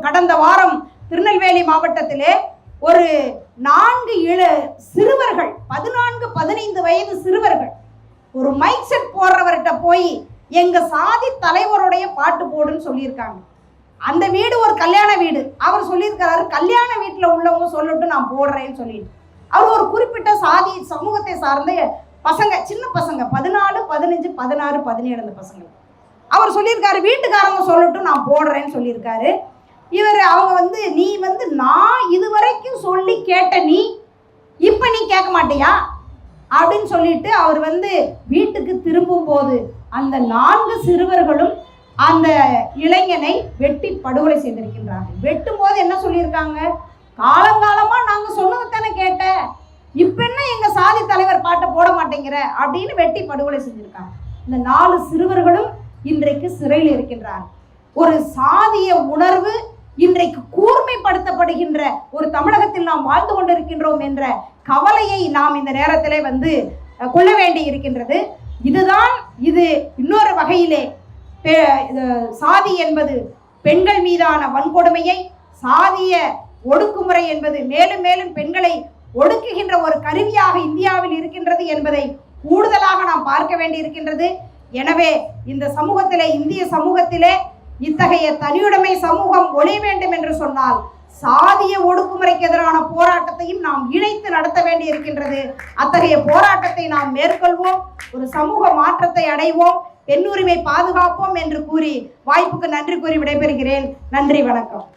கடந்த வாரம் திருநெல்வேலி மாவட்டத்திலே ஒரு 4 சிறுவர்கள் 14-15 வயது சிறுவர்கள் ஒரு மைக் செட் போடுறவர்கிட்ட போய் எங்க சாதி தலைவருடைய பாட்டு போடுன்னு சொல்லியிருக்காங்க. அந்த வீடு ஒரு கல்யாண வீடு. அவர் சொல்லியிருக்கிறாரு, கல்யாண வீட்டில் உள்ளவங்க சொல்லட்டும் நான் போடுறேன்னு சொல்லிட்டு. அவர் ஒரு குறிப்பிட்ட சாதி சமூகத்தை சார்ந்த பசங்க, சின்ன பசங்க, 14, 15, 16, 17 அந்த பசங்க. அவர் சொல்லியிருக்காரு வீட்டுக்காரங்க சொல்லட்டும் நான் போடுறேன்னு சொல்லியிருக்காரு. அவங்க நீ நான் இதுவரைக்கும் சொல்லி கேட்ட நீ இப்போ நீ கேட்க மாட்டியா அப்படின்னு சொல்லிட்டு அவர் வீட்டுக்கு திரும்பும் போது அந்த 4 சிறுவர்களும் அந்த இளைஞனை வெட்டி படுகொலை செய்திருக்கின்றார்கள். வெட்டும் போது என்ன சொல்லியிருக்காங்க, காலங்காலமா நாங்க சொன்னதுதானே கேட்டேன், இப்ப என்ன எங்க சாதி தலைவர் பாட்டை போட மாட்டேங்கிற அப்படின்னு வெட்டி படுகொலை செஞ்சிருக்காங்க. இந்த 4 சிறுவர்களும் இன்றைக்கு சிறையில் இருக்கின்றார்கள். ஒரு சாதிய உணர்வு இன்றைக்கு கூர்மைப்படுத்தப்படுகின்ற ஒரு தமிழகத்தில் நாம் வாழ்ந்து கொண்டிருக்கின்றோம் என்ற கவலையை நாம் இந்த நேரத்திலே கொள்ள வேண்டி இருக்கின்றது. இது இன்னொரு வகையிலே சாதி என்பது பெண்கள் மீதான வன்கொடுமையை, சாதிய ஒடுக்குமுறை என்பது மேலும் மேலும் பெண்களை ஒடுக்குகின்ற ஒரு கருவியாக இந்தியாவில் இருக்கின்றது என்பதை கூடுதலாக நாம் பார்க்க வேண்டி இருக்கின்றது. எனவே இந்த சமூகத்திலே, இந்திய சமூகத்திலே இத்தகைய தனியுடைமை சமூகம் ஒழிய வேண்டும் என்று சொன்னால் சாதிய ஒடுக்குமுறைக்கு எதிரான போராட்டத்தையும் நாம் இணைத்து நடத்த வேண்டி இருக்கின்றது. அத்தகைய போராட்டத்தை நாம் மேற்கொள்வோம், ஒரு சமூக மாற்றத்தை அடைவோம், பெண்ணுரிமை பாதுகாப்போம் என்று கூறி வாய்ப்புக்கு நன்றி கூறி விடைபெறுகிறேன். நன்றி, வணக்கம்.